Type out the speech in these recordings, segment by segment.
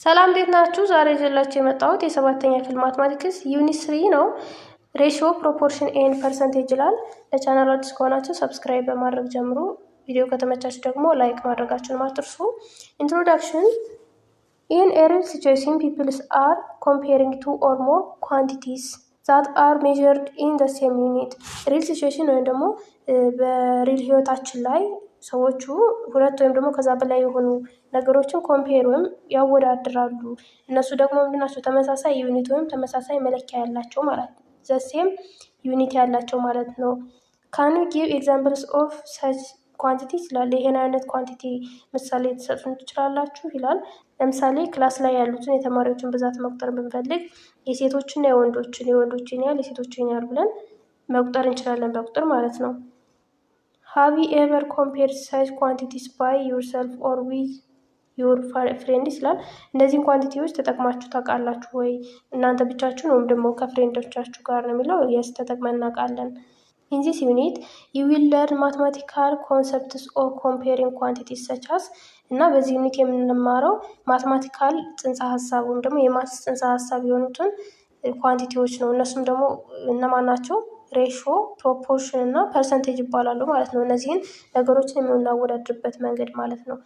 ሰላም እንዴት ናችሁ? ዛሬ ይዤላችሁ የመጣሁት የሰባተኛ ክፍል ማትማቲክስ ዩኒት 3 ነው። ሬሽዮ ፕሮፖርሽን ኤንድ ፐርሰንቴጅ ይላል። ለቻናሉ አዲስ ከሆናችሁ ሰብስክራይብ በማድረግ ጀምሩ። ቪዲዮ ከተመቻችሁ ደግሞ ላይክ ማድረጋችሁን አትርሱ። ኢንትሮዳክሽን ኢን ኤ ሪል ሲቹዌሽን ፒፕልስ አር ኮምፔሪንግ ቱ ኦር ሞር ኳንቲቲስ ዛት አር ሜዠርድ ኢን ዘ ሴም ዩኒት። ሪል ሲቹዌሽን ወይም ደግሞ በሪል ህይወታችን ላይ ሰዎቹ ሁለት ወይም ደግሞ ከዛ በላይ የሆኑ ነገሮችን ኮምፔር ወይም ያወዳድራሉ። እነሱ ደግሞ ምንድናቸው? ተመሳሳይ ዩኒት ወይም ተመሳሳይ መለኪያ ያላቸው ማለት ነው። ዘሴም ዩኒት ያላቸው ማለት ነው። ካን ዩ ጊቭ ኤግዛምፕልስ ኦፍ ሰች ኳንቲቲስ ይላል። ይሄን አይነት ኳንቲቲ ምሳሌ ትሰጡን ትችላላችሁ ይላል። ለምሳሌ ክላስ ላይ ያሉትን የተማሪዎችን ብዛት መቁጠር ብንፈልግ የሴቶችና የወንዶችን ያህል የሴቶችን ያህል ብለን መቁጠር እንችላለን በቁጥር ማለት ነው። ሃቭ ዩ ኤቨር ኮምፔርድ ሰች ኳንቲቲስ ባይ ዩርሰልፍ ኦር ዊዝ ዩር ፍሬንድስ ይላል። እነዚህን ኳንቲቲዎች ተጠቅማችሁ ታውቃላችሁ ወይ? እናንተ ብቻችሁን ወይም ደግሞ ከፍሬንዶቻችሁ ጋር ነው የሚለው። የስ ተጠቅመን እናውቃለን። ኢን ዚስ ዩኒት ዩ ዊል ለርን ማትማቲካል ኮንሰፕትስ ኦፍ ኮምፔሪንግ ኳንቲቲስ ሰቻስ እና በዚህ ዩኒት የምንማረው ማትማቲካል ጽንሰ ሀሳብ ወይም ደግሞ የማትስ ጽንሰ ሀሳብ የሆኑትን ኳንቲቲዎች ነው። እነሱም ደግሞ እነማን ናቸው? ሬሾ፣ ፕሮፖርሽን እና ፐርሰንቴጅ ይባላሉ ማለት ነው። እነዚህን ነገሮችን የምናወዳድርበት መንገድ ማለት ነው።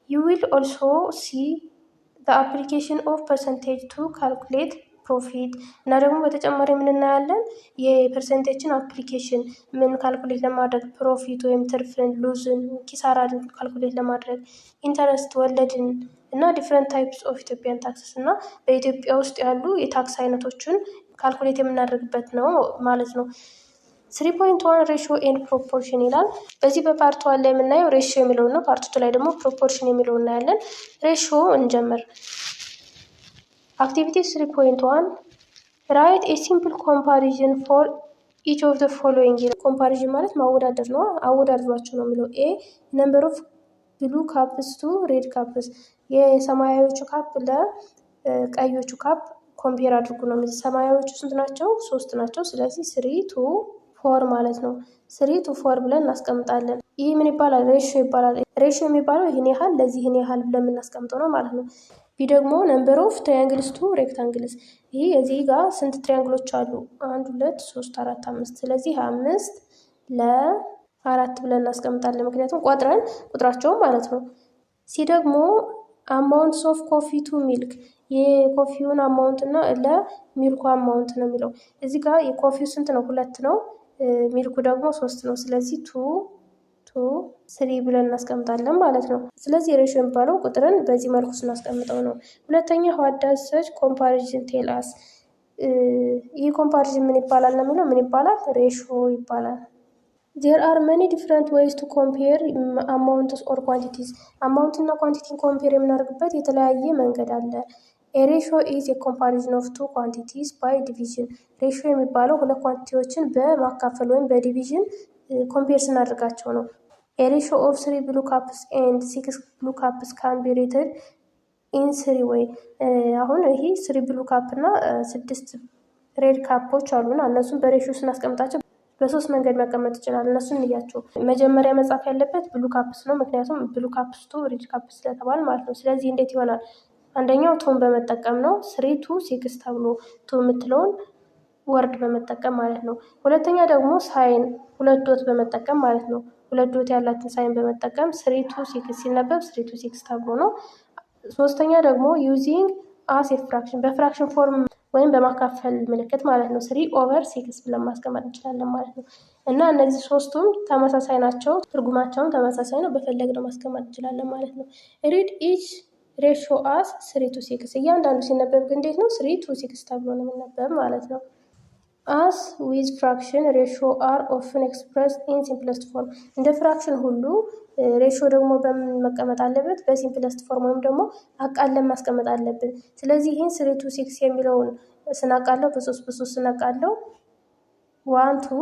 ዩ ዊል ኦልሶ ሲ ዘ አፕሊኬሽን ኦፍ ፐርሰንቴጅ ቱ ካልኩሌት ፕሮፊት እና ደግሞ በተጨማሪ ምን እናያለን? የፐርሰንቴጅን አፕሊኬሽን ምን ካልኩሌት ለማድረግ ፕሮፊት ወይም ትርፍን፣ ሉዝን፣ ኪሳራን ካልኩሌት ለማድረግ ኢንተረስት፣ ወለድን እና ዲፍረንት ታይፕስ ኦፍ ኢትዮጵያን ታክስስ እና በኢትዮጵያ ውስጥ ያሉ የታክስ አይነቶችን ካልኩሌት የምናደርግበት ነው ማለት ነው። 3.1 ሬሽዮ ኤንድ ፕሮፖርሽን ይላል። በዚህ በፓርት 1 ላይ የምናየው ሬሽዮ የሚለውን ነው። ፓርት 2 ላይ ደግሞ ፕሮፖርሽን የሚለውን እናያለን። ሬሽዮ እንጀምር። አክቲቪቲ 3.1 ራይት ኤ ሲምፕል ኮምፓሪዥን ፎር ኢች ኦፍ ዘ ፎሎዊንግ። ኮምፓሪዥን ማለት ማወዳደር ነው። አወዳድሯቸው ነው የሚለው። ኤ ነምበር ኦፍ ብሉ ካፕስ ቱ ሬድ ካፕስ፣ የሰማያዊዎቹ ካፕ ለቀዮቹ ካፕ ኮምፔር አድርጉ ነው። ሰማያዊዎቹ ስንት ናቸው? 3 ናቸው። ስለዚህ 3 to 4 ማለት ነው። 3 to 4 ብለን እናስቀምጣለን። ይህ ምን ይባላል? ሬሽዮ ይባላል። ሬሽዮ የሚባለው ይህን ያህል ለዚህ ይህን ያህል ብለን የምናስቀምጠው ነው ማለት ነው። ቢ ደግሞ ነምበር ኦፍ ትሪያንግልስ ቱ ሬክታንግልስ፣ ይህ እዚህ ጋር ስንት ትሪያንግሎች አሉ? 1 2 3 4 5። ስለዚህ 5 ለ4 ብለን እናስቀምጣለን። ምክንያቱም ቆጥረን ቁጥራቸውን ማለት ነው። ሲ ደግሞ አማውንትስ ኦፍ ኮፊ ቱ ሚልክ፣ የኮፊውን አማውንት እና ለሚልኩ አማውንት ነው የሚለው። እዚህ ጋር የኮፊው ስንት ነው? 2 ነው። ሚልኩ ደግሞ 3 ነው። ስለዚህ 2 to 3 ብለን እናስቀምጣለን ማለት ነው። ስለዚህ ሬሽዮ የሚባለው ቁጥርን በዚህ መልኩ ስናስቀምጠው ነው። ሁለተኛ what does such comparison tell us? ይህ ኮምፓሪዥን ምን ይባላል ነው የሚለው። ምን ይባላል? ሬሽዮ ይባላል። there are many different ways to compare amounts or quantities። አማውንት እና ኳንቲቲን ኮምፔር የምናደርግበት የተለያየ መንገድ አለ። a ratio is a comparison of two quantities by division። ሬሽዮ የሚባለው ሁለት ኳንቲቲዎችን በማካፈል ወይም በዲቪዥን ኮምፔር ስናደርጋቸው ነው። a ratio of 3 blue cups and 6 blue cups can be written in 3 way። አሁን ይሄ 3 blue cup እና 6 ሬድ ካፖች አሉና እነሱን በሬሽዮ ስናስቀምጣቸው በሶስት መንገድ መቀመጥ ይችላል። እነሱን እንያቸው። መጀመሪያ መጻፍ ያለበት ብሉ ካፕስ ነው። ምክንያቱም ብሉ ካፕስ ቱ ሬድ ካፕስ ስለተባለ ማለት ነው። ስለዚህ እንዴት ይሆናል? አንደኛው ቱን በመጠቀም ነው። 3 to 6 ተብሎ ቱ የምትለውን ወርድ በመጠቀም ማለት ነው። ሁለተኛ ደግሞ ሳይን 2 ዶት በመጠቀም ማለት ነው። 2 ዶት ያላትን ሳይን በመጠቀም 3 to 6 ሲነበብ 3 to 6 ተብሎ ነው። ሶስተኛ ደግሞ ዩዚንግ አስ ኤ ፍራክሽን፣ በፍራክሽን ፎርም ወይም በማካፈል ምልክት ማለት ነው። 3/6 ብለን ማስቀመጥ እንችላለን ማለት ነው። እና እነዚህ ሶስቱም ተመሳሳይ ናቸው። ትርጉማቸውን ተመሳሳይ ነው። በፈለግነው ማስቀመጥ እንችላለን ማለት ነው። ሪድ ኢች ሬሽዮ አስ 3 to 6። እያንዳንዱ ሲነበብ ግን እንዴት ነው? 3 to 6 ተብሎ ነው የሚነበብ ማለት ነው። አስ ዊዝ ፍራክሽን ሬሽዮ አር ኦፍን ኤክስፕረስድ ኢን ሲምፕለስት ፎርም። እንደ ፍራክሽን ሁሉ ሬሽዮ ደግሞ በምን መቀመጥ አለበት? በሲምፕለስት ፎርም ወይም ደግሞ አቃለን ማስቀመጥ አለብን። ስለዚህ ይህን 3 to 6 የሚለውን ስናቃለው በ3 ስናቃለው 1 to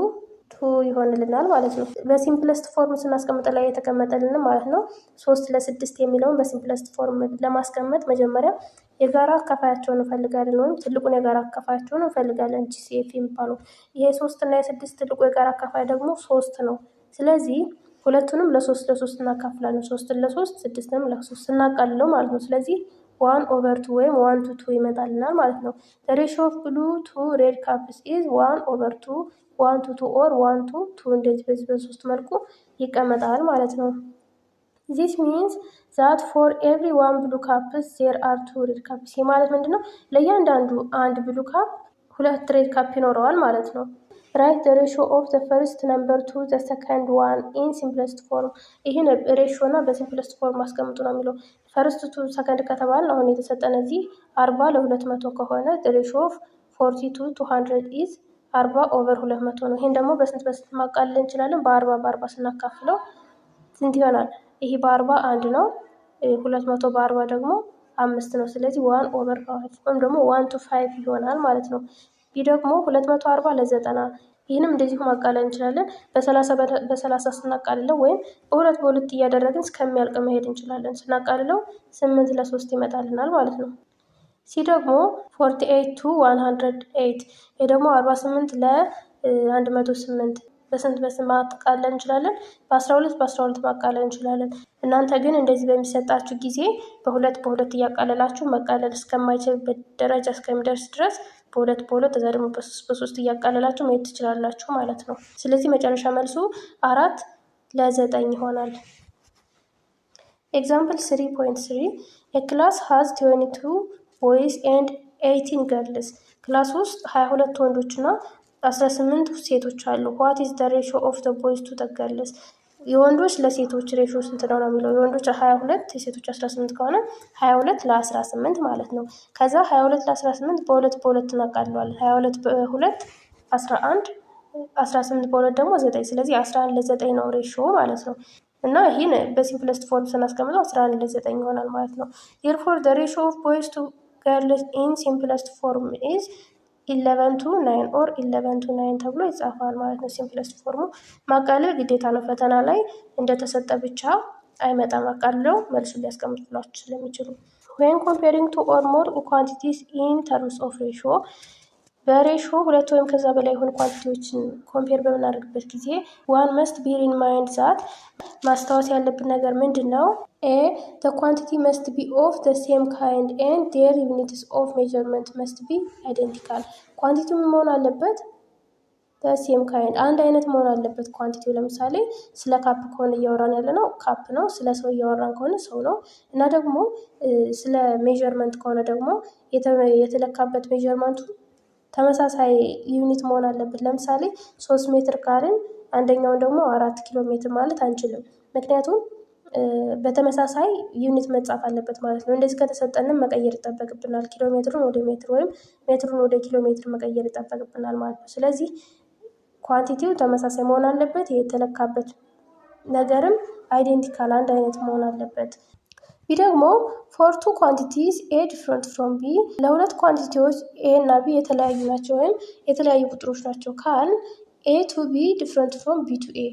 2 ይሆንልናል ማለት ነው። በሲምፕለስት ፎርም ስናስቀምጥ ላይ የተቀመጠልን ማለት ነው። 3 ለ6 የሚለውን በሲምፕለስት ፎርም ለማስቀመጥ መጀመሪያ የጋራ አካፋያቸውን እንፈልጋለን፣ ወይም ትልቁን የጋራ አካፋያቸውን እንፈልጋለን። ጂሲኤፍ የሚባለው ይሄ 3 እና የ6 ትልቁ የጋራ አካፋይ ደግሞ 3 ነው። ስለዚህ ሁለቱንም ለ3 እናካፍላለን። 3 ለ3 6ንም ለ3 እናቃልለው ማለት ነው። ስለዚህ 1/2 ወይም 1:2 ይመጣልናል ማለት ነው። ሬሽዮ ኦፍ ብሉ ቱ ሬድ ካፕስ ኢዝ 1/2 1:2 ኦር 1:2 እንደዚህ በዚህ በሶስት መልኩ ይቀመጣል ማለት ነው። ዚስ ሚንስ ዛት ፎር ኤቭሪ 1 ብሉ ካፕስ ዜር አር 2 ሬድ ካፕስ። ይህ ማለት ምንድነው? ለእያንዳንዱ አንድ ብሉ ካፕ 2 ሬድ ካፕ ይኖረዋል ማለት ነው። ራይት ዘ ሬሽዮ ኦፍ ዘ ፈርስት ነምበር ቱ ዘ ሰከንድ ዋን ኢን ሲምፕለስት ፎርም። ይህን ሬሽዮ እና በሲምፕለስት ፎርም አስቀምጡ ነው የሚለው። ፈርስት ቱ ሰከንድ ከተባልን አሁን የተሰጠን እዚህ 40 ለ200 ከሆነ ሬሽዮ ኦፍ 40 to 200 ኢዝ 40/200 ነው። ይህን ደግሞ በስንት ማቃለል እንችላለን? በ40 ስናካፍለው ስንት ይሆናል? ይሄ በ40 1 ነው። 200 በ40 ደግሞ 5 ነው። ስለዚህ 1/5 ወይም ደግሞ 1 to 5 ይሆናል ማለት ነው። ይህ ደግሞ 240 ለ90። ይህንም እንደዚሁ ማቃለል እንችላለን። በ30 ስናቃልለው ወይም በሁለት እያደረግን እስከሚያልቅ መሄድ እንችላለን። ስናቃልለው 8 ለ3 ይመጣልናል ማለት ነው። ሲ ደግሞ 48 to 108። ይህ ደግሞ 48 ለ108 በስንት ማቃለል እንችላለን? በ12 ማቃለል እንችላለን። እናንተ ግን እንደዚህ በሚሰጣችሁ ጊዜ በሁለት እያቃለላችሁ መቃለል እስከማይችልበት ደረጃ እስከሚደርስ ድረስ በሁለት እዛ ደግሞ በሶስት እያቃለላችሁ መሄድ ትችላላችሁ ማለት ነው። ስለዚህ መጨረሻ መልሱ 4 ለ9 ይሆናል። ኤግዛምፕል 3.3 A class has 22 boys and 18 girls። ክላስ ውስጥ 22 ወንዶች እና 18 ሴቶች አሉ። What is the ratio of the boys to the girls? የወንዶች ለሴቶች ሬሽዮ ስንት ነው ነው የሚለው። የወንዶች 22 የሴቶች 18 ከሆነ 22 ለ18 ማለት ነው። ከዛ 22 ለ18 በሁለት እናቃለዋለን። 22 በ2 11 18 በ2 ደግሞ 9። ስለዚህ 11 ለ9 ነው ሬሽዮ ማለት ነው። እና ይህን በሲምፕለስት ፎርም ስናስቀምጠው 11 ለ9 ይሆናል ማለት ነው። therefore the ratio of boys to girls in simplest form is 11 to 9 or 11 to 9 ተብሎ ይጻፋል ማለት ነው። ሲምፕለስት ፎርሙ ማቃለል ግዴታ ነው። ፈተና ላይ እንደተሰጠ ብቻ አይመጣም። አቃልለው መልሱን ሊያስቀምጡላችሁ ስለሚችሉ when comparing two or more quantities in terms of ratio በሬሽዮ ሁለት ወይም ከዛ በላይ የሆኑ ኳንቲቲዎችን ኮምፔር በምናደርግበት ጊዜ ዋን መስት ቢር ኢን ማይንድ ዛት ማስታወስ ያለብን ነገር ምንድን ነው? ኤ the quantity must be of the same kind and their units of measurement must be identical። ኳንቲቲው መሆን አለበት the same kind አንድ አይነት መሆን አለበት ኳንቲቲው። ለምሳሌ ስለ ካፕ ከሆነ እያወራን ያለ ነው ካፕ ነው። ስለ ሰው እያወራን ከሆነ ሰው ነው። እና ደግሞ ስለ ሜዠርመንት ከሆነ ደግሞ የተለካበት ሜዠርመንቱ ተመሳሳይ ዩኒት መሆን አለበት። ለምሳሌ 3 ሜትር ካልን አንደኛውን ደግሞ 4 ኪሎ ሜትር ማለት አንችልም። ምክንያቱም በተመሳሳይ ዩኒት መጻፍ አለበት ማለት ነው። እንደዚህ ከተሰጠንም መቀየር ይጠበቅብናል። ኪሎ ሜትሩን ወደ ሜትር ወይም ሜትሩን ወደ ኪሎ ሜትር መቀየር ይጠበቅብናል ማለት ነው። ስለዚህ ኳንቲቲው ተመሳሳይ መሆን አለበት። የተለካበት ነገርም አይዴንቲካል አንድ አይነት መሆን አለበት። ቢ ደግሞ for two quantities A different from B ለሁለት ኳንቲቲዎች A እና B የተለያዩ ናቸው ወይም የተለያዩ ቁጥሮች ናቸው ካል A to B different from B to A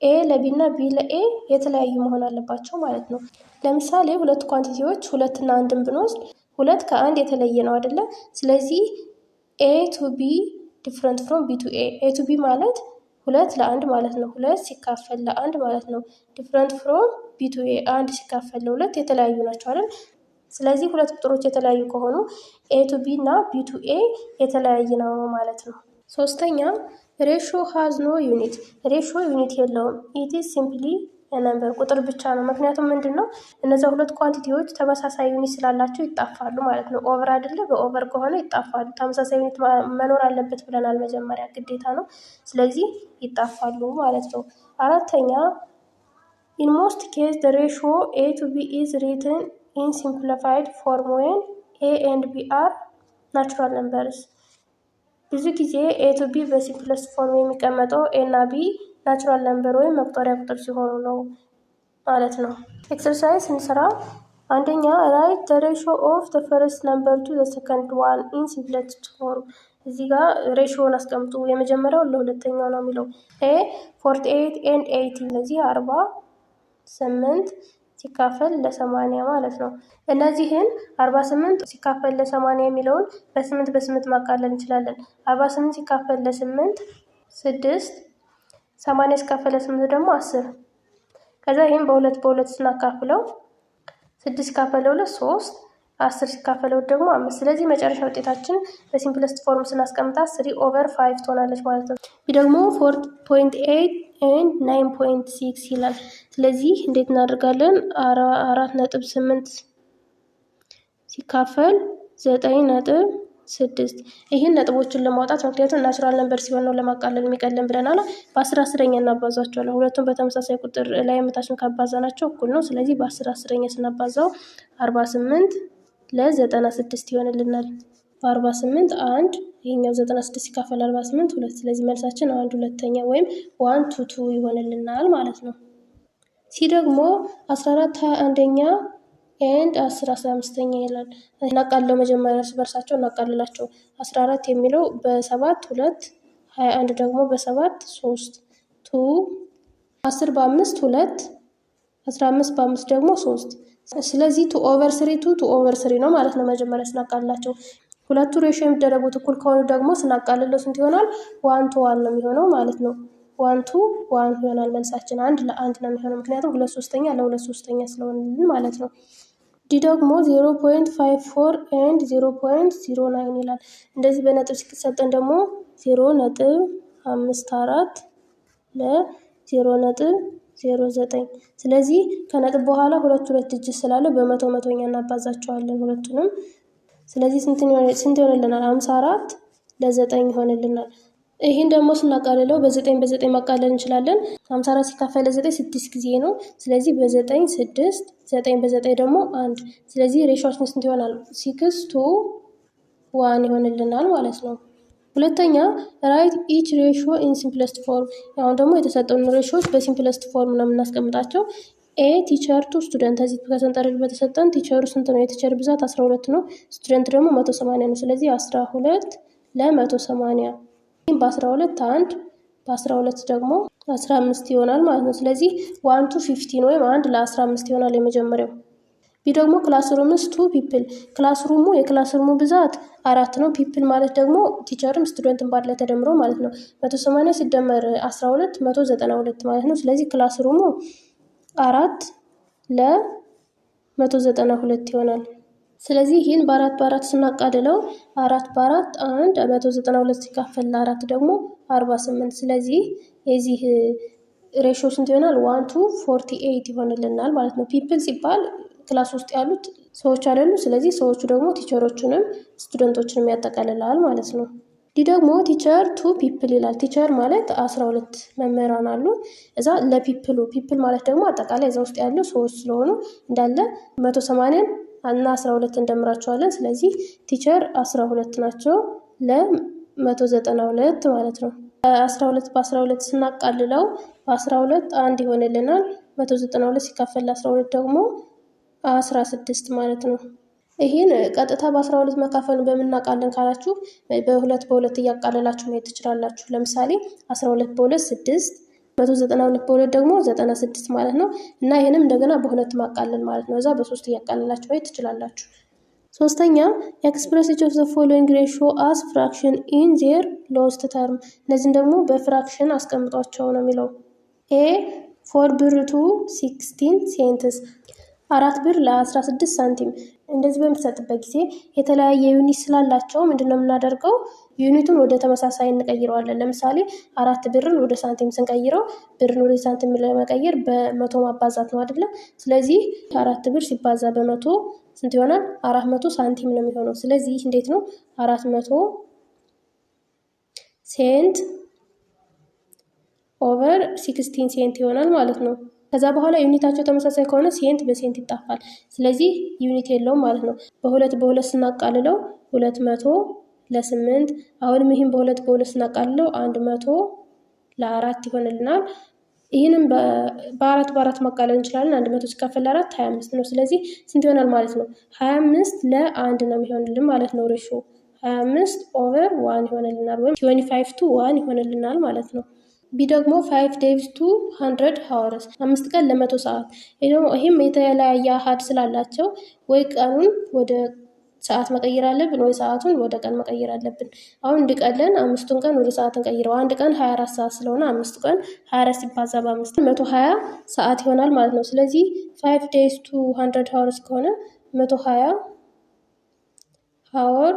A ለB እና B ለA የተለያዩ መሆን አለባቸው ማለት ነው። ለምሳሌ ሁለት ኳንቲቲዎች 2 እና 1ን ብንወስድ 2 ከ1 የተለየ ነው አይደለ? ስለዚህ A to B different from B to A to B ማለት 2 ለ1 ማለት ነው። 2 ሲካፈል ለ1 ማለት ነው። different from B to A 1 ሲካፈል ለ2 የተለያዩ ናቸው አይደል? ስለዚህ ሁለት ቁጥሮች የተለያዩ ከሆኑ A to B እና B to A የተለያየ ነው ማለት ነው። ሶስተኛ ሬሽዮ has no unit ሬሽዮ ዩኒት የለውም። it is simply a number ቁጥር ብቻ ነው። ምክንያቱም ምንድነው እነዚያ ሁለት ኳንቲቲዎች ተመሳሳይ ዩኒት ስላላቸው ይጣፋሉ ማለት ነው። ኦቨር አይደለ? በኦቨር ከሆነ ይጣፋሉ። ተመሳሳይ ዩኒት መኖር አለበት ብለናል መጀመሪያ ግዴታ ነው። ስለዚህ ይጣፋሉ ማለት ነው። አራተኛ in most case the ratio A to B is written in simplified form when A and B are natural numbers። ብዙ ጊዜ A to B በሲምፕለስት ፎርም የሚቀመጠው A እና B ናቹራል ነምበር ወይም መቁጠሪያ ቁጥር ሲሆኑ ነው ማለት ነው። ኤክሰርሳይዝ እንስራ። አንደኛ ራይት the ratio of the first number to the second one in simplest form። እዚህ ጋር ሬሽዮን አስቀምጡ። የመጀመሪያው ለሁለተኛው ነው የሚለው A 48 and 80 ስለዚህ 48 ሲካፈል ለ80 ማለት ነው። እነዚህን 48 ሲካፈል ለ80 የሚለውን በ8 ማቃለል እንችላለን። 48 ሲካፈል ለ8 6 80 ሲካፈል ለ8 ደግሞ 10። ከዛ ይሄን በሁለት ስናካፍለው 6 ሲካፈል ለ2 3 10 ሲካፈለው ደግሞ 5። ስለዚህ መጨረሻ ውጤታችን በሲምፕለስት ፎርም ስናስቀምጣት 3/5 ትሆናለች ማለት ነው። ደግሞ 4.8 and 9.6 ይላል። ስለዚህ እንዴት እናደርጋለን? 4.8 ሲካፈል 9.6 ይህን ነጥቦችን ለማውጣት ምክንያቱም ናቹራል ነምበር ሲሆን ነው ለማቃለል የሚቀለን ብለናል። በ10/10ኛ እናባዛቸዋለን። ሁለቱም በተመሳሳይ ቁጥር ላይ መታችን ካባዛናቸው እኩል ነው። ስለዚህ በ10/10ኛ ስናባዛው 48 ለ96 ይሆንልናል። በ48 1 ይሄኛው 96 ሲካፈል 48 2። ስለዚህ መልሳችን 1/2 ወይም 1/2 ይሆንልናል ማለት ነው። ሲ ደግሞ 14/21ኛ ኤንድ 10/15ኛ ይላል። እናቃለው መጀመሪያ እርስ በርሳቸው እናቃልላቸው። 14 የሚለው በ7 2፣ 21 ደግሞ በ7 3፣ 10 በ5 2፣ 15 በ5 ደግሞ 3። ስለዚህ 2/3 2/3 ነው ማለት ነው። መጀመሪያ ስናቃልላቸው ሁለቱ ሬሾ የሚደረጉት እኩል ከሆኑ ደግሞ ስናቃልለው ስንት ይሆናል? 1:1 ነው የሚሆነው ማለት ነው። 1:1 ይሆናል መልሳችን። 1 ለ1 ነው የሚሆነው ምክንያቱም 2/3 ለ2/3 ስለሆነልን ማለት ነው። ዲ ደግሞ 0.54 and 0.09 ይላል። እንደዚህ በነጥብ ሲሰጠን ደግሞ 0.54 ለ0.09። ስለዚህ ከነጥብ በኋላ ሁለት እጅ ስላለው በመቶ መቶኛ እናባዛቸዋለን ሁለቱንም። ስለዚህ ስንት ይሆንልናል? 54 ለ9 ይሆንልናል። ይህን ደግሞ ስናቃልለው በ9 ማቃለል እንችላለን። 54 ሲካፈል ለ9 6 ጊዜ ነው። ስለዚህ በ9 6፣ 9 በ9 ደግሞ 1። ስለዚህ ሬሾችን ስንት ይሆናል? 6:1 ይሆንልናል ማለት ነው። ሁለተኛ ራይት ኢች ሬሾ ኢን ሲምፕለስት ፎርም። አሁን ደግሞ የተሰጠውን ሬሾች በሲምፕለስት ፎርም ነው የምናስቀምጣቸው። ኤ ቲቸር ቱ ስቱደንት። እዚህ ከሰንጠረዥ በተሰጠን ቲቸሩ ስንት ነው? የቲቸር ብዛት 12 ነው። ስቱደንት ደግሞ 180 ነው። ስለዚህ 12 ለ180 በ12 1 በ12 ደግሞ 15 ይሆናል ማለት ነው። ስለዚህ 1 to 15 ወይም 1 ለ15 ይሆናል የመጀመሪያው። ቢ ደግሞ ክላስሩምስ 2 ፒፕል። ክላስሩሙ የክላስሩሙ ብዛት 4 ነው። ፒፕል ማለት ደግሞ ቲቸርም ስቱደንትን ባድ ላይ ተደምሮ ማለት ነው። 180 ሲደመር 12 192 ማለት ነው። ስለዚህ ክላስሩሙ 4 ለ192 ይሆናል። ስለዚህ ይህን በ4 ስናቃልለው 4 በ4 1 192 ሲካፈል ለ4 ደግሞ 48። ስለዚህ የዚህ ሬሾ ስንት ይሆናል? 1 to 48 ይሆንልናል ማለት ነው። ፒፕል ሲባል ክላስ ውስጥ ያሉት ሰዎች አይደሉ። ስለዚህ ሰዎቹ ደግሞ ቲቸሮቹንም ስቱደንቶችንም ያጠቃልላል ማለት ነው። ዲ ደግሞ ቲቸር ቱ ፒፕል ይላል። ቲቸር ማለት 12 መምህራን አሉ። እዛ ፒፕል ማለት ደግሞ አጠቃላይ እዛ ውስጥ ያሉ ሰዎች ስለሆኑ እንዳለ 180 እና 12 እንደምራቸዋለን። ስለዚህ ቲቸር 12 ናቸው ለ192 ማለት ነው። 12 በ12 ስናቃልለው በ12 1 ይሆንልናል። 192 ሲካፈል ለ12 ደግሞ 16 ማለት ነው። ይህን ቀጥታ በ12 መካፈል በምናቃለን ካላችሁ በሁለት እያቃለላችሁ መሄድ ትችላላችሁ። ለምሳሌ 12 በ2 6፣ 192 በ2 ደግሞ 96 ማለት ነው። እና ይህንም እንደገና በሁለት ማቃለል ማለት ነው። እዛ በ3 እያቃለላችሁ መሄድ ትችላላችሁ። ሶስተኛ ኤክስፕረስ ኢች ኦፍ ዘ ፎሎዊንግ ሬሾ አስ ፍራክሽን ኢን ዜር ሎስት ተርም። እነዚህን ደግሞ በፍራክሽን አስቀምጧቸው ነው የሚለው። ኤ 4 ብር ቱ 16 ሴንትስ 4 ብር ለ16 ሳንቲም። እንደዚህ በምትሰጥበት ጊዜ የተለያየ ዩኒት ስላላቸው ምንድነው የምናደርገው? ዩኒቱን ወደ ተመሳሳይ እንቀይረዋለን። ለምሳሌ 4 ብርን ወደ ሳንቲም ስንቀይረው ብርን ወደ ሳንቲም ለመቀየር በመቶ ማባዛት ነው አይደለም? ስለዚህ 4 ብር ሲባዛ በመቶ ስንት ይሆናል? 400 ሳንቲም ነው የሚሆነው። ስለዚህ እንዴት ነው 400 ሴንት ኦቨር 16 ሴንት ይሆናል ማለት ነው። ከዛ በኋላ ዩኒታቸው ተመሳሳይ ከሆነ ሴንት በሴንት ይጣፋል። ስለዚህ ዩኒት የለውም ማለት ነው። በሁለት ስናቃልለው 200 ለ8። አሁንም ይህን በሁለት ስናቃልለው 100 ለ4 ይሆንልናል። ይህንም በአራት ማቃለል እንችላለን። 100 ሲካፈል ለ4 25 ነው። ስለዚህ ስንት ይሆናል ማለት ነው? 25 ለ1 ነው የሚሆንልን ማለት ነው። ሬሾ 25 ኦቨር 1 ይሆንልናል ወይም 25 to 1 ይሆንልናል ማለት ነው። ቢ ደግሞ 5 days to 100 hours 5 ቀን ለ100 ሰዓት። ይህም የተለያየ አሃድ ስላላቸው ወይ ቀኑን ወደ ሰዓት መቀየር አለብን ወይ ሰዓቱን ወደ ቀን መቀየር አለብን። አሁን እንዲቀለን 5ቱን ቀን ወደ ሰዓት እንቀይረው። አንድ ቀን 24 ሰዓት ስለሆነ 5 ቀን 24 ሲባዛ በ5 120 ሰዓት ይሆናል ማለት ነው። ስለዚህ 5 days to 100 hours ከሆነ 120 ሀወር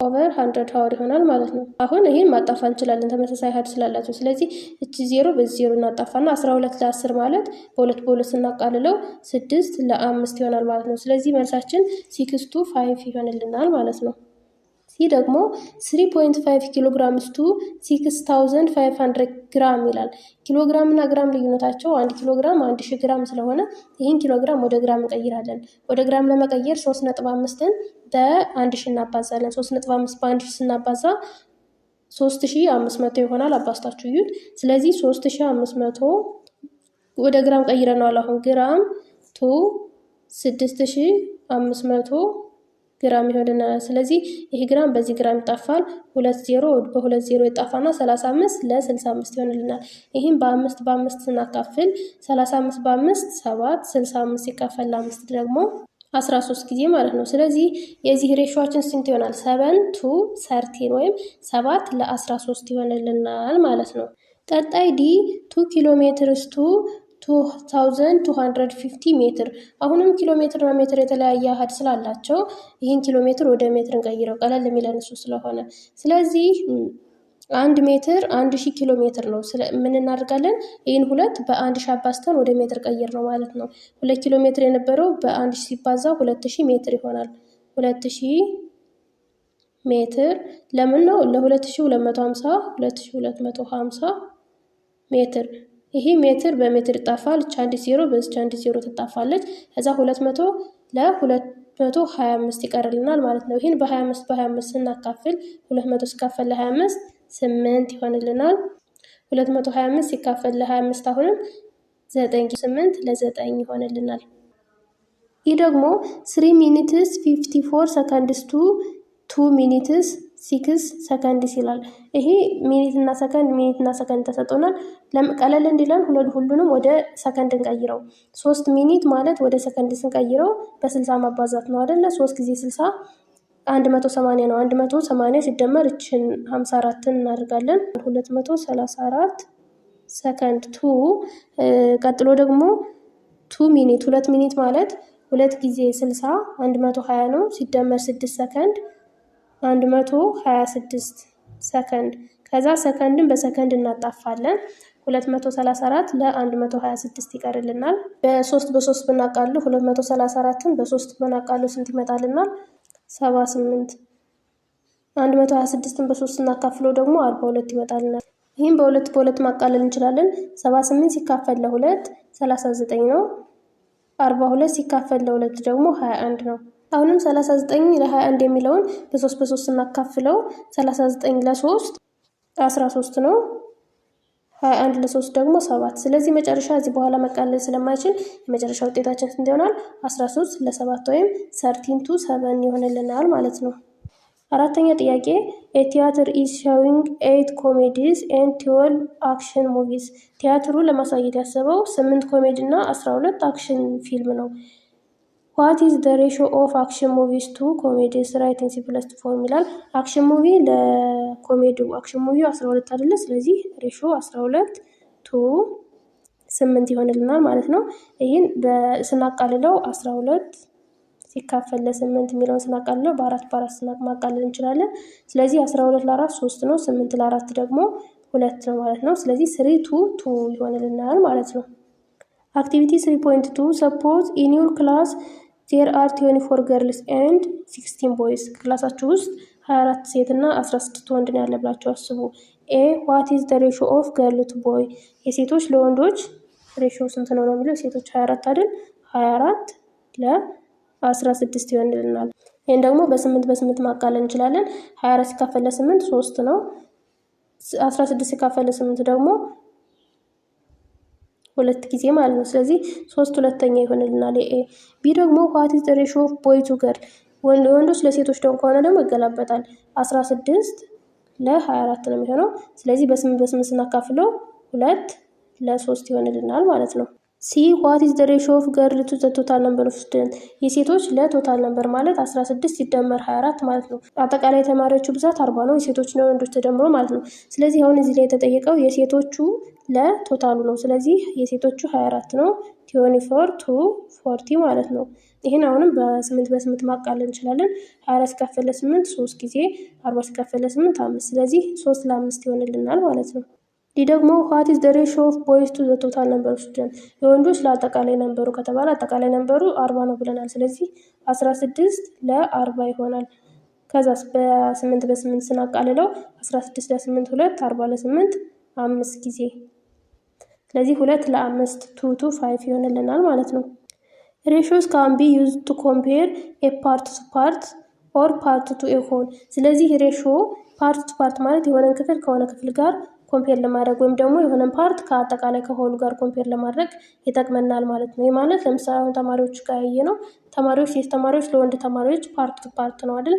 ኦቨር 100 ሀወር ይሆናል ማለት ነው። አሁን ይህን ማጣፋ እንችላለን ተመሳሳይ ሀድ ስላላቸው። ስለዚህ እቺ 0 በዚህ 0 እናጣፋና 12 ለ10 ማለት በሁለት በሁለት ስናቃልለው 6 ለ5 ይሆናል ማለት ነው። ስለዚህ መልሳችን 6 to 5 ይሆንልናል ማለት ነው። ሲ ደግሞ 3.5 ኪሎ ግራምስ ቱ 6500 ግራም ይላል። ኪሎ ግራም እና ግራም ልዩነታቸው 1 ኪሎ ግራም 1000 ግራም ስለሆነ ይህን ኪሎ ግራም ወደ ግራም እንቀይራለን። ወደ ግራም ለመቀየር 3.5ን በ1000 እናባዛለን። 3.5 በ1000 ስናባዛ 3500 ይሆናል። አባስታችሁ እዩት። ስለዚህ 3500 ወደ ግራም ቀይረነዋል። አሁን ግራም ቱ 6500 ግራም ይሆንልናል። ስለዚህ ይሄ ግራም በዚህ ግራም ይጣፋል። 20 በ20 ይጣፋና 35 ለ65 ይሆንልናል። ይህም በ5 ስናካፍል 35 በ5 7 65 ሲካፈል ለ5 ደግሞ 13 ጊዜ ማለት ነው። ስለዚህ የዚህ ሬሾችን ስንት ይሆናል? 7 to 13 ወይም 7 ለ13 ይሆንልናል ማለት ነው። ቀጣይ ዲ 2 ኪሎ ሜትርስ ቱ 2250 ሜትር። አሁንም ኪሎ ሜትር እና ሜትር የተለያየ አሃድ ስላላቸው ይህን ኪሎ ሜትር ወደ ሜትር እንቀይረው ቀለል የሚለን እሱ ስለሆነ። ስለዚህ 1 ሜትር 1000 ኪሎ ሜትር ነው። ምን እናደርጋለን? ይህን 2 በ1000 አባዝተን ወደ ሜትር ቀይር ነው ማለት ነው። 2 ኪሎ ሜትር የነበረው በ1000 ሲባዛ 2000 ሜትር ይሆናል። 2000 ሜትር ለምን ነው? ለ2250 2250 ሜትር። ይሄ ሜትር በሜትር ይጣፋል። እች 1 0 በዚች 1 0 ትጣፋለች። ከዛ 200 ለ225 ይቀርልናል ማለት ነው። ይሄን በ25 ስናካፍል 200 ሲካፈል ለ25 8 ይሆንልናል። 225 ሲካፈል ለ25 አሁንም 9 8 ለ9 ይሆንልናል። ይህ ደግሞ 3 ሚኒትስ 54 ሰከንድስ ቱ 2 ሚኒትስ 6 ሰከንድስ ይላል። ይሄ ሚኒትና ሰከንድ ተሰጥቶናል። ቀለል እንዲለን ሁሉንም ወደ ሰከንድ እንቀይረው። 3 ሚኒት ማለት ወደ ሰከንድ ስንቀይረው በ60 ማባዛት ነው አይደለ? 3 ጊዜ 60 180 ነው። 180 ሲደመር እችን 54ን እናደርጋለን። 234 ሰከንድ ቱ ቀጥሎ ደግሞ 2 ሚኒት 2 ሚኒት ማለት 2 ጊዜ 60 120 ነው። ሲደመር 6 ሰከንድ 126 ሰከንድ። ከዛ ሰከንድን በሰከንድ እናጣፋለን። 234 ለ126 ይቀርልናል። በ3 ብናቃሉ 234ን በ3 ብናቃሉ ስንት ይመጣልናል? 78። 126ን በ3 እናካፍለው ደግሞ 42 ይመጣልናል። ይህም በሁለት ማቃለል እንችላለን። 78 ሲካፈል ለ2 39 ነው። 42 ሲካፈል ለ2 ደግሞ 21 ነው። አሁንም 39 ለ21 የሚለውን በ3 እናካፍለው 39 ለ3 13 ነው። 21 ለ3 ደግሞ 7። ስለዚህ መጨረሻ እዚህ በኋላ መቃለል ስለማይችል የመጨረሻ ውጤታችን ስንት ይሆናል? 13 ለ7 ወይም 13 to 7 ይሆንልናል ማለት ነው። አራተኛ ጥያቄ ቲያትር ኢዝ ሾዊንግ 8 ኮሜዲስ ኤንድ 12 አክሽን ሙቪስ። ቲያትሩ ለማሳየት ያሰበው 8 ኮሜዲ እና 12 አክሽን ፊልም ነው። ዋት ኢዝ ዘ ሬሽዮ ኦፍ አክሽን ሙቪስ ቱ ኮሜዲስ ራይት ኢን ሲምፕለስት ፎርም ይላል። አክሽን ሙቪ ለኮሜዲው አክሽን ሙቪ 12 አይደለ? ስለዚህ ሬሽዮ 12 to 8 ይሆንልናል ማለት ነው። ይህን ስናቃልለው 12 ሲካፈል ለ8 የሚለውን ስናቃልለው በ4 ማቃለል እንችላለን። ስለዚህ 12 ለ4 3 ነው። 8 ለ4 ደግሞ 2 ነው ማለት ነው። ስለዚህ 3 to 2 ይሆንልናል ማለት ነው። አክቲቪቲ 3.2 ሰፖዝ ኢን ዩር ክላስ ዜር አር 24 ገርልስ ኤንድ 16 ቦይስ። ክላሳችሁ ውስጥ 24 ሴት እና 16 ወንድ ነው ያለ ብላችሁ አስቡ። ኤ ዋት ኢዝ ዘ ሬሽዮ ኦፍ ገርል ቱ ቦይ። የሴቶች ለወንዶች ሬሽዮ ስንት ነው ነው የሚለው። ሴቶች 24 አይደል? 24 ለ16 ይሆንልናል። ይህን ደግሞ በ8 ማቃለል እንችላለን። 24 ሲካፈል ለ8 3 ነው። 16 ሲካፈል ለ8 ደግሞ 2 ጊዜ ማለት ነው። ስለዚህ 3 ሁለተኛ ይሆንልናል። ኤ ቢ ደግሞ ዋት ኢዝ ዘ ሬሽዮ ኦፍ ቦይ ቱ ገርል። ወንዶች ለሴቶች ደግሞ ከሆነ ደግሞ ይገላበጣል። 16 ለ24 ነው የሚሆነው። ስለዚህ በ8 ስናካፍለው 2 ለ3 ይሆንልናል ማለት ነው። ሲ ዋት ኢዝ ዘ ሬሽዮ ኦፍ ገርል ቱ ዘ ቶታል ነምበር ኦፍ ስቱደንት። የሴቶች ለቶታል ነምበር ማለት 16 ሲደመር 24 ማለት ነው። አጠቃላይ ተማሪዎቹ ብዛት 40 ነው። የሴቶችና ወንዶች ተደምሮ ማለት ነው። ስለዚህ አሁን እዚህ ላይ የተጠየቀው የሴቶቹ ለቶታሉ ነው። ስለዚህ የሴቶቹ 24 ነው። 24 to 40 ማለት ነው። ይህን አሁንም በ8 ማቃለል እንችላለን። 24 ሲካፈል ለ8 3 ጊዜ፣ 40 ሲካፈል ለ8 5። ስለዚህ 3 ለ5 ይሆንልናል ማለት ነው። ይህ ደግሞ ዋት ኢዝ ዘ ሬሾ ኦፍ ቦይዝ ቱ ዘ ቶታል ነምበር ኦፍ ስቱደንት፣ የወንዶች ለአጠቃላይ ነንበሩ ከተባለ አጠቃላይ ነንበሩ 40 ነው ብለናል። ስለዚህ 16 ለ40 ይሆናል። ከዛስ በ8 ስናቃልለው 16 ለ8 2፣ 40 ለ8 5 ጊዜ። ስለዚህ 2 ለ5 2 to 5 ይሆንልናል ማለት ነው። ሬሾስ ካን ቢ ዩዝድ ቱ ኮምፔር ኤ ፓርት ቱ ፓርት ኦር ፓርት ቱ ኤ ሆል። ስለዚህ ሬሾ ፓርት ቱ ፓርት ማለት የሆነን ክፍል ከሆነ ክፍል ጋር ኮምፔር ለማድረግ ወይም ደግሞ የሆነን ፓርት ከአጠቃላይ ከሆሉ ጋር ኮምፔር ለማድረግ ይጠቅመናል ማለት ነው። ይህ ማለት ለምሳሌ አሁን ተማሪዎች ጋር ነው ተማሪዎች ሴት ተማሪዎች ለወንድ ተማሪዎች ፓርት ቱ ፓርት ነው አይደል?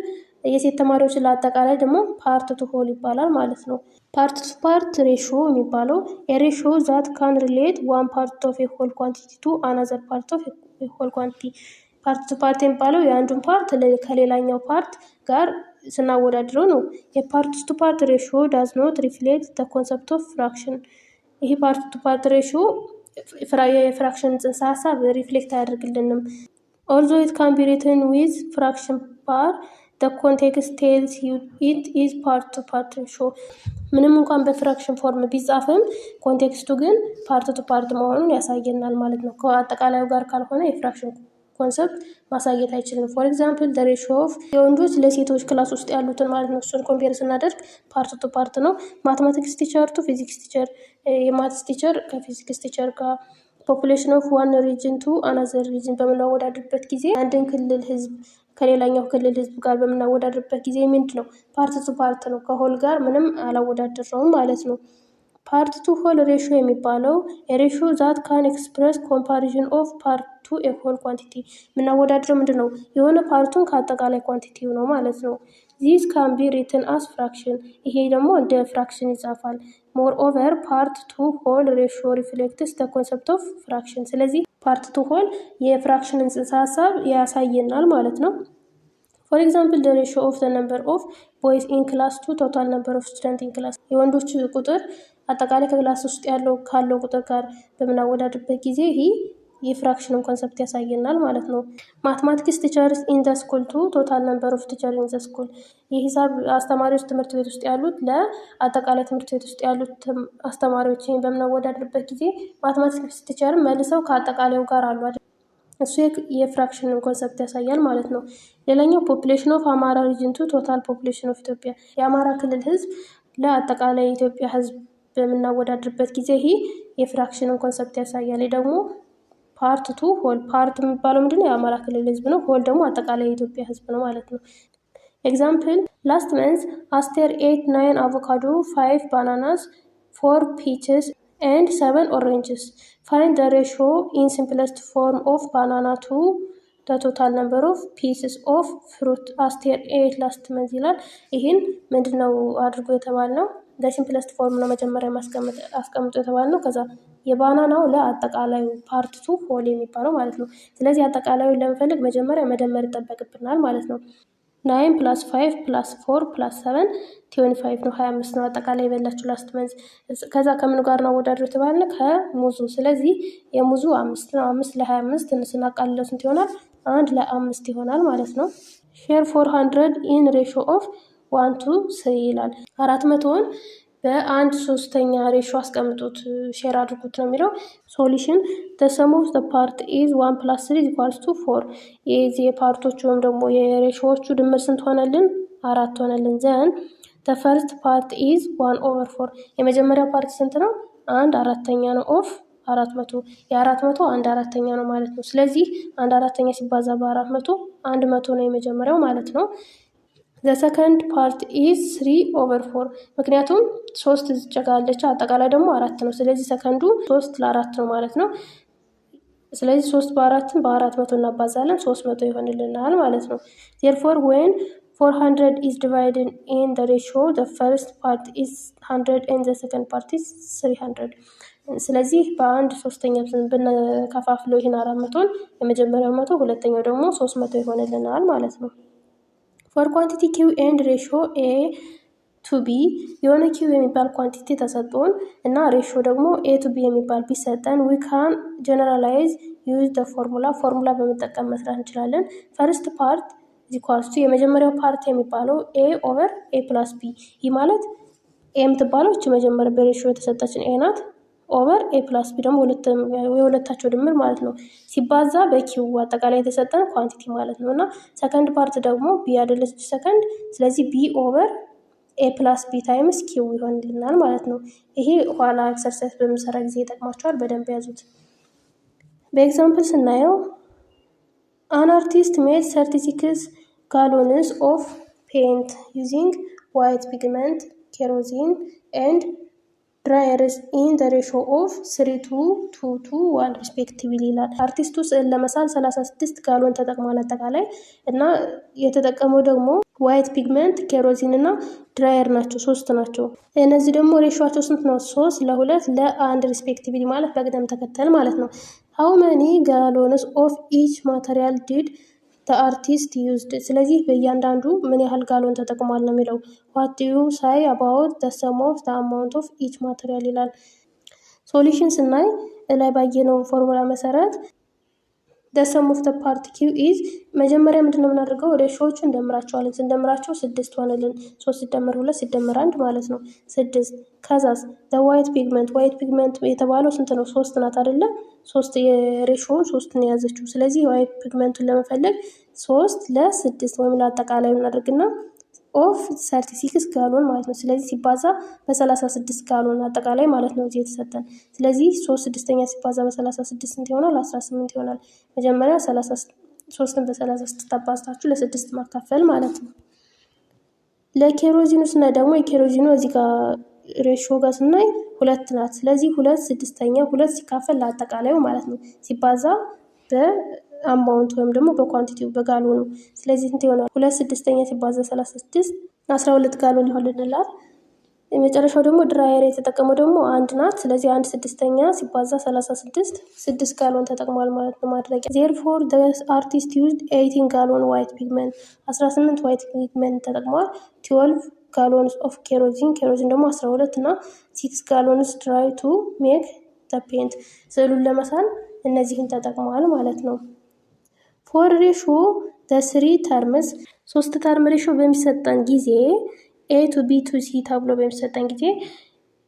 የሴት ተማሪዎች ለአጠቃላይ ደግሞ ፓርት ቱ ሆል ይባላል ማለት ነው። ፓርት ቱ ፓርት ሬሾ የሚባለው የሬሾ ዛት ካን ሪሌት ዋን ፓርት ኦፍ ኤ ሆል ኳንቲቲ ቱ አናዘር ፓርት ኦፍ ኤ ሆል ኳንቲቲ። ፓርት ቱ ፓርት የሚባለው የአንዱን ፓርት ከሌላኛው ፓርት ጋር ስናወዳድረው ነው። የፓርት ቱ ፓርት ሬሾ ዳዝ ኖት ሪፍሌክት ደ ኮንሰፕት ኦፍ ፍራክሽን። ይህ ፓርት ቱ ፓርት ሬሾ የፍራክሽን ጽንሰ ሀሳብ ሪፍሌክት አያደርግልንም። ኦልዞ ኢት ካን ቢ ሪትን ዊዝ ፍራክሽን ፓር ደ ኮንቴክስት ቴልስ ኢት ኢዝ ፓርት ቱ ፓርት ሬሾ። ምንም እንኳን በፍራክሽን ፎርም ቢጻፍም ኮንቴክስቱ ግን ፓርት ቱ ፓርት መሆኑን ያሳየናል ማለት ነው። ከአጠቃላዩ ጋር ካልሆነ የፍራክሽን ኮንሰፕት ማሳየት አይችልም። ፎር ኤግዛምፕል ደ ሬሾ ኦፍ የወንዶች ለሴቶች ክላስ ውስጥ ያሉትን ማለት ነው። እሱን ኮምፔር ስናደርግ ፓርት ቱ ፓርት ነው። ማትማቲክስ ቲቸር ቱ ፊዚክስ ቲቸር፣ የማትስ ቲቸር ከፊዚክስ ቲቸር ጋር፣ ፖፑሌሽን ኦፍ ዋን ሪጅን ቱ አናዘር ሪጅን በምናወዳድርበት ጊዜ አንድን ክልል ህዝብ ከሌላኛው ክልል ህዝብ ጋር በምናወዳድርበት ጊዜ ምንድን ነው ፓርት ቱ ፓርት ነው። ከሆል ጋር ምንም አላወዳድረውም ማለት ነው። ፓርት ቱ ሆል ሬሾ የሚባለው የሬሾ ዛት ካን ኤክስፕረስ ኮምፓሪዥን ኦፍ ፓርት ቱ ኤ ሆል ኳንቲቲ። የምናወዳድረው ምንድን ነው የሆነ ፓርቱን ከአጠቃላይ ኳንቲቲው ነው ማለት ነው። ዚስ ካን ቢ ሪትን አስ ፍራክሽን፣ ይሄ ደግሞ እንደ ፍራክሽን ይጻፋል። ሞር ኦቨር ፓርት ቱ ሆል ሬሾ ሪፍሌክትስ ደ ኮንሰፕት ኦፍ ፍራክሽን። ስለዚህ ፓርት ቱ ሆል የፍራክሽንን ጽንሰ ሀሳብ ያሳየናል ማለት ነው። ፎር ኤግዛምፕል ደ ሬሾ ኦፍ ደ ነምበር ኦፍ ቦይዝ ኢን ክላስ ቱ ቶታል ነምበር ኦፍ ስቱደንት ኢን ክላስ፣ የወንዶች ቁጥር አጠቃላይ ከክላስ ውስጥ ካለው ቁጥር ጋር በምናወዳድርበት ጊዜ ይህ የፍራክሽንን ኮንሰፕት ያሳየናል ማለት ነው። ማትማቲክስ ቲቸርስ ኢን ዘ ስኩል ቱ ቶታል ነምበር ኦፍ ቲቸር ኢን ዘ ስኩል፣ የሂሳብ አስተማሪዎች ትምህርት ቤት ውስጥ ያሉት ለአጠቃላይ ትምህርት ቤት ውስጥ ያሉት አስተማሪዎች በምናወዳድርበት ጊዜ ማትማቲክስ ቲቸር መልሰው ከአጠቃላዩ ጋር አሉ አይደል? እሱ የፍራክሽንን ኮንሰፕት ያሳያል ማለት ነው። ሌላኛው ፖፑሌሽን ኦፍ አማራ ሪጅን ቱ ቶታል ፖፑሌሽን ኦፍ ኢትዮጵያ፣ የአማራ ክልል ህዝብ ለአጠቃላይ የኢትዮጵያ ህዝብ በምናወዳድርበት ጊዜ ይህ የፍራክሽንን ኮንሰፕት ያሳያል። ይህ ደግሞ ፓርት ቱ ሆል፣ ፓርት የሚባለው ምንድነው የአማራ ክልል ህዝብ ነው። ሆል ደግሞ አጠቃላይ የኢትዮጵያ ህዝብ ነው ማለት ነው። ኤግዛምፕል ላስት መንዝ አስቴር ኤት 9 አቮካዶ 5 ባናናስ 4 ፒችስ and 7 oranges. Find the ratio in simplest form of banana to the total number of pieces of fruit. አስቴር ኤት ላስት መንዝ ይላል። ይህን ምንድነው አድርጎ የተባልነው በሲምፕለስት ፎርም ነው መጀመሪያ አስቀምጦ የተባልነው። ከዛ የባናናው ለአጠቃላዩ ፓርት ቱ ሆል የሚባለው ማለት ነው። ስለዚህ አጠቃላዩን ለመፈለግ መጀመሪያ መደመር ይጠበቅብናል ማለት ነው። 9 + 5 + 4 + 7 25 ነው፣ 25 ነው አጠቃላይ የበላችሁ ላስት መንዝ። ከዛ ከምኑ ጋር ነው አወዳድሮ የተባለ ከሙዙ። ስለዚህ የሙዙ 5 ነው። 5 ለ25 ስናቃልለው ስንት ይሆናል? 1 ለ5 ይሆናል ማለት ነው። ሼር 400 ኢን ሬሾ ኦፍ 1 to 3 ይላል። 400ን በ1/3 ሬሾ አስቀምጡት፣ ሼር አድርጉት ነው የሚለው። ሶሉሽን the sum of the part is 1 + 3 = 4። የዚህ የፓርቶቹ ወይም ደግሞ የሬሾዎቹ ድምር ስንት ሆነልን? 4 ሆነልን። ዘን the first part is 1/4። የመጀመሪያው ፓርት ስንት ነው? 1/4 ነው ኦፍ 400። የ400 1/4 ነው ማለት ነው። ስለዚህ 1/4 ሲባዛ በ400 100 ነው የመጀመሪያው ማለት ነው። the second part is 3/4። ምክንያቱም 3 ዝጨጋለች አጠቃላይ ደግሞ 4 ነው። ስለዚህ ሰከንዱ 3 ለ4 ነው ማለት ነው። ስለዚህ 3 በ4ን በ400 እናባዛለን 300 ይሆንልናል ማለት ነው። therefore when 400 is divided in the ratio the first part is 100 and the second part is 300። ስለዚህ በ1/3 ብንከፋፍለው ይህን 400ን የመጀመሪያው 100 ሁለተኛው ደግሞ 300 ይሆንልናል ማለት ነው። ፎር ኳንቲቲ ኪው ኤንድ ሬሾ ኤ ቱ ቢ፣ የሆነ ኪው የሚባል ኳንቲቲ ተሰጥቶን እና ሬሾ ደግሞ ኤ ቱ ቢ የሚባል ቢሰጠን ዊ ካን ጀነራላይዝ ዩዝ ደ ፎርሙላ በመጠቀም መስራት እንችላለን። ፈርስት ፓርት ዚኳልስቱ የመጀመሪያው ፓርት የሚባለው ኤ ኦቨር ኤ ፕላስ ቢ። ይህ ማለት ኤ የምትባለው እቺ መጀመሪያ በሬሽዮ የተሰጠችን ኤ ናት። ኦቨር ኤ ፕላስ ቢ ደግሞ የሁለታቸው ድምር ማለት ነው። ሲባዛ በኪው አጠቃላይ የተሰጠን ኳንቲቲ ማለት ነው። እና ሰከንድ ፓርት ደግሞ ቢ አይደለች ሰከንድ። ስለዚህ ቢ ኦቨር ኤ ፕላስ ቢ ታይምስ ኪው ይሆንልናል ማለት ነው። ይሄ ኋላ ኤክሰርሳይዝ በምሰራ ጊዜ ይጠቅማቸዋል። በደንብ ያዙት። በኤግዛምፕል ስናየው አን አርቲስት ሜድ 36 ጋሎንስ ኦፍ ፔንት ዩዚንግ ዋይት ፒግመንት ኬሮዚን ኤንድ ድራየርስ ኢን ደ ሬሽዮ ኦፍ 3:2:1 ሪስፔክቲቭሊ ይላል። አርቲስቱ ስዕል ለመሳል 36 ጋሎን ተጠቅሟል አጠቃላይ እና የተጠቀመው ደግሞ ዋይት ፒግመንት ኬሮዚን እና ድራየር ናቸው፣ 3 ናቸው። እነዚህ ደግሞ ሬሽዮቸው ስንት ነው? 3:2 ለ1 ሪስፔክቲቭሊ ማለት በቅደም ተከተል ማለት ነው። ሃው መኒ ጋሎንስ ኦፍ ኢች ማቴሪያል ዲድ አርቲስት ዩዝድ። ስለዚህ በእያንዳንዱ ምን ያህል ጋሎን ተጠቅሟል ነው የሚለው። ዋት ዱ ዩ ሳይ አባውት ደ ሰም ኦፍ ደ አማውንት ኦፍ ኢች ማቴሪያል ይላል። ሶሉሽን ስናይ ላይ ባየነው ፎርሙላ መሰረት ደ ሰም ኦፍ ደ ፓርት ኪው ኢዝ መጀመሪያ ምንድነው የምናደርገው? ሬሾዎቹ እንደምራቸዋለን። ስንደምራቸው 6 ሆነልን። 3 ሲደመር 2 ሲደመር 1 ማለት ነው 6። ከዛስ ዋይት ፒግመንት የተባለው ስንት ነው? 3 ናት አይደለ? 3 የሬሾውን 3 ነው የያዘችው። ስለዚህ የዋይት ፒግመንቱን ለመፈለግ 3 ለ6 ወይም ለአጠቃላይ እናደርግና ኦፍ 36 ጋሎን ማለት ነው። ስለዚህ ሲባዛ በ36 ጋሎን አጠቃላይ ማለት ነው እዚህ የተሰጠን። ስለዚህ 3/6 ሲባዛ በ36 ስንት ይሆናል? 18 ይሆናል። መጀመሪያ 3ን በ36 ታባዝታችሁ ለ6 ማካፈል ማለት ነው። ለኬሮዚኑ ስናይ ደግሞ የኬሮዚኑ እዚህ ጋር ሬሽዮ ጋር ስናይ 2 ናት። ስለዚህ 2/6 2 ሲካፈል ለአጠቃላዩ ማለት ነው ሲባዛ በአማውንት ወይም ደግሞ በኳንቲቲው በጋሎኑ። ስለዚህ ስንት ይሆናል? 2/6 ሲባዛ 36 12 ጋሎን ይሆንልናል። የመጨረሻው ደግሞ ድራየር የተጠቀመው ደግሞ 1 ናት። ስለዚህ 1/6 ሲባዛ 36 6 ጋሎን ተጠቅሟል ማለት ነው ማድረቂያ። ዜርፎር the artist used 18 ጋሎን ዋይት ፒግመንት 18 ዋይት ፒግመንት ተጠቅሟል። 12 ጋሎንስ ኦፍ ኬሮዚን ደግሞ 12 እና 6 ጋሎንስ ድራይ ቱ ሜክ the paint ስዕሉን ለመሳል እነዚህን ተጠቅመዋል ማለት ነው። ፎር ሬሽዮ the 3 terms 3 ተርም ሬሽዮ በሚሰጠን ጊዜ ኤ ቱ ቢ ቱ ሲ ተብሎ በሚሰጠን ጊዜ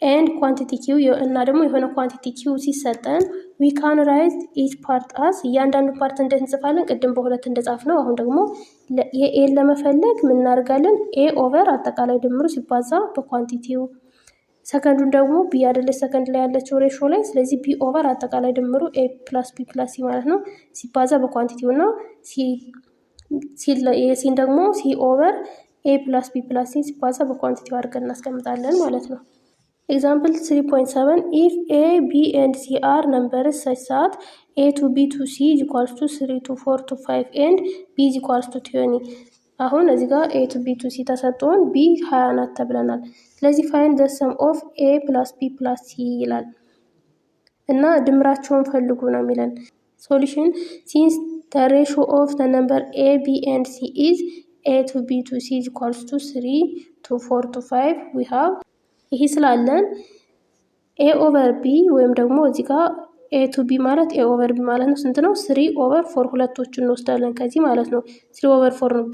ኤንድ ኳንቲቲ ኪው እና ደግሞ የሆነ ኳንቲቲ ኪው ሲሰጠን ዊ ካን ራይት ኢች ፓርት አስ እያንዳንዱ ፓርት እንዴት እንጽፋለን? ቅድም በሁለት እንደጻፍ ነው። አሁን ደግሞ የኤን ለመፈለግ ምን እናደርጋለን? ኤ ኦቨር አጠቃላይ ድምሩ ሲባዛ በኳንቲቲው። ሰከንዱን ደግሞ ቢ አይደለች ሰከንድ ላይ ያለችው ሬሾ ላይ። ስለዚህ ቢ ኦቨር አጠቃላይ ድምሩ ኤ ፕላስ ቢ ፕላስ ሲ ማለት ነው ሲባዛ በኳንቲቲው እና ሲን ደግሞ ሲ ኦቨር ኤ ፕላስ ቢ ፕላስ ሲ ሲባዛ በኳንቲቲው አድርገን እናስቀምጣለን ማለት ነው። ኤግዛምፕል 3.7 ኢፍ ኤ ቢ ኤንድ ሲ አር ነምበርስ ሰች ሰዓት ኤ ቱ ቢ ቱ ሲ ኢኳልስ ቱ 3 to 4 to 5 ኤንድ ቢ ኢኳልስ ቱ 20። አሁን እዚህ ጋር ኤ ቱ ቢ ቱ ሲ ተሰጥቶን ቢ 20 ናት ተብለናል። ስለዚህ ፋይንድ ዘ ሰም ኦፍ ኤ ፕላስ ቢ ፕላስ ሲ ይላል እና ድምራቸውን ፈልጉ ነው የሚለን። ሶሉሽን ሲንስ the ratio of the number a b and c is a to b to c equals to 3 to 4 to 5 we have ይሄ ስላለን a over b ወይም ደግሞ እዚህ ጋር a to b ማለት a over b ማለት ነው ስንት ነው? 3 over 4 ሁለቶቹን እንወስዳለን ከዚህ ማለት ነው 3 over 4 ነው።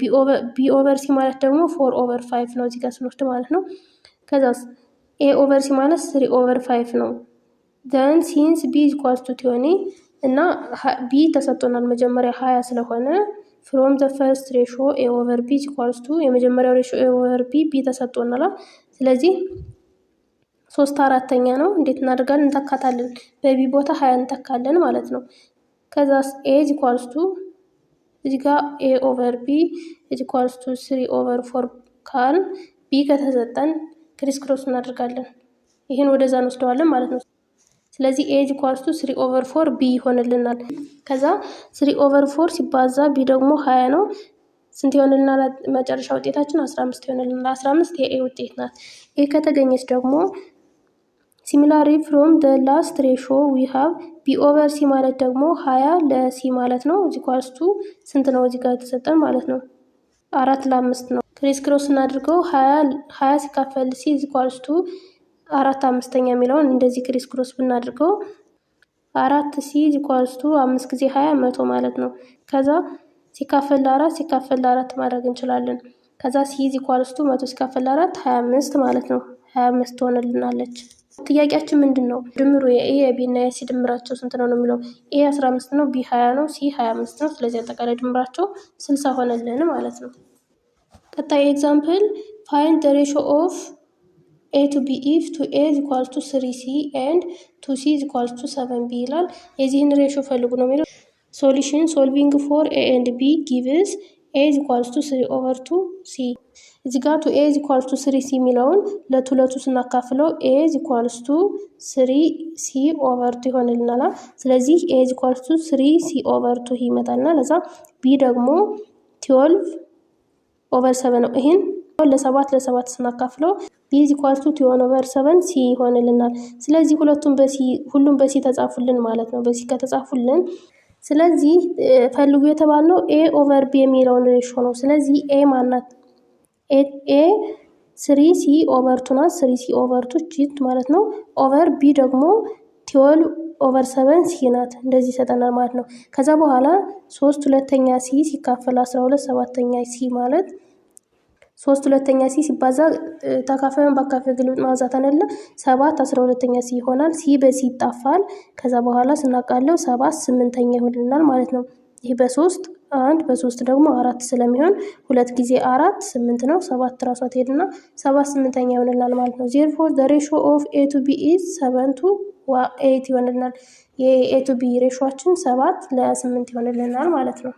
b over c ማለት ደግሞ 4 over 5 ነው እዚህ ጋር ስንወስድ ማለት ነው። ከዛስ a over c ማለት 3 over 5 ነው። then since b equals to 20 እና ቢ ተሰጥቶናል መጀመሪያ 20 ስለሆነ from the first ratio a over b equals to የመጀመሪያው ሬሽዮ a over b ተሰጥቶናል። ስለዚህ 3/4 ነው። እንዴት እናደርጋለን? እንተካታለን። በቢ ቦታ 20 እንተካለን ማለት ነው። ከዛስ a equals to እዚህ ጋር a over b equals to 3 over 4 ካል b ከተሰጠን ክሪስ ክሮስ እናደርጋለን። ይሄን ወደዛ እንወስደዋለን ማለት ነው። ስለዚህ a equals to 3 over 4 b ይሆንልናል። ከዛ 3 over 4 ሲባዛ b ደግሞ 20 ነው። ስንት ይሆንልናል? መጨረሻ ውጤታችን 15 ይሆንልናል። 15 የኤ ውጤት ናት። ኤ ከተገኘች ደግሞ similarly from the last ratio we have b over c ማለት ደግሞ 20 ለc ማለት ነው equals to ስንት ነው እዚህ ጋር የተሰጠን ማለት ነው 4 ለ5 ነው። ክሪስ ክሮስ እናድርገው 20 ሲካፈል c equals to 4/5 የሚለውን እንደዚህ ክሪስ ክሮስ ብናድርገው 4 ሲ ኢኳልስ ቱ 5 ጊዜ 20 100 ማለት ነው። ከዛ ሲካፈል ለ4 ማድረግ እንችላለን። ከዛ ሲ ኢኳልስ ቱ 100 ሲካፈል ለ4 25 ማለት ነው። 25 ትሆንልናለች። ጥያቄያችን ምንድን ነው? ድምሩ የኤ የቢ እና የሲ ድምራቸው ስንት ነው የሚለው። ኤ 15 ነው፣ ቢ 20 ነው፣ ሲ 25 ነው። ስለዚህ አጠቃላይ ድምራቸው 60 ሆነልን ማለት ነው። ቀጣይ ኤግዛምፕል ፋይንድ ዘ ሬሾ ኦፍ ኤ ቱ ቢ ኢፍ ቱ ኤ ኢኳልስ ቱ 3 ሲ ኤንድ ቱ ሲ ኢኳልስ ቱ 7 ቢ ይላል። የዚህን ሬሾ ፈልጉ ነው የሚለው። ሶሉሽን ሶልቪንግ ፎር ኤ ኤንድ ቢ ጊቭስ ኤ ኢኳልስ ቱ 3 ኦቨር 2 ሲ። እዚህ ጋር ቱ ኤ ኢኳልስ ቱ 3 ሲ የሚለውን ለቱ ስናካፍለው ኤ ኢኳልስ ቱ 3 ሲ ኦቨር 2 ይሆንልናል። ስለዚህ ኤ ኢኳልስ ቱ 3 ሲ ኦቨር 2 ይመጣልና ለዛ ቢ ደግሞ 12 ኦቨር 7 ነው። ይሄን ለ7 ስናካፍለው ቢ ኢኳልስ ቱ 2 ኦቨር 7 ሲ ይሆንልናል። ስለዚህ ሁሉም በሲ ተጻፉልን ማለት ነው። በሲ ከተጻፉልን ስለዚህ ፈልጉ የተባልነው ኤ ኦቨር ቢ የሚለውን ሬሾ ነው። ስለዚህ ኤ ማናት? ኤ 3 ሲ ኦቨር 2 ናት። 3 ሲ ኦቨር 2 ቺት ማለት ነው። ኦቨር ቢ ደግሞ 12 ኦቨር 7 ሲ ናት። እንደዚህ ይሰጠናል ማለት ነው። ከዛ በኋላ 3/2 ሲ ሲካፈል 12 7/ኛ ሲ ማለት 3/2 ሲ ሲባዛ ተካፋዩን በአካፋይ ግልብጥ ማብዛት አይደለ 7 12ኛ ሲ ይሆናል። ሲ በሲ ይጣፋል። ከዛ በኋላ ስናቃለው 7 8ኛ ይሆንልናል ማለት ነው። ይሄ በ3 1 በ3 ደግሞ 4 ስለሚሆን 2 ጊዜ 4 8 ነው። 7 ራሷ ትሄድና 7 8ኛ ይሆንልናል ማለት ነው። therefore the ratio of a to b is 7 to 8 ይሆንልናል። የኤ ቱ ቢ ሬሾአችን 7 ለ8 ይሆንልናል ማለት ነው።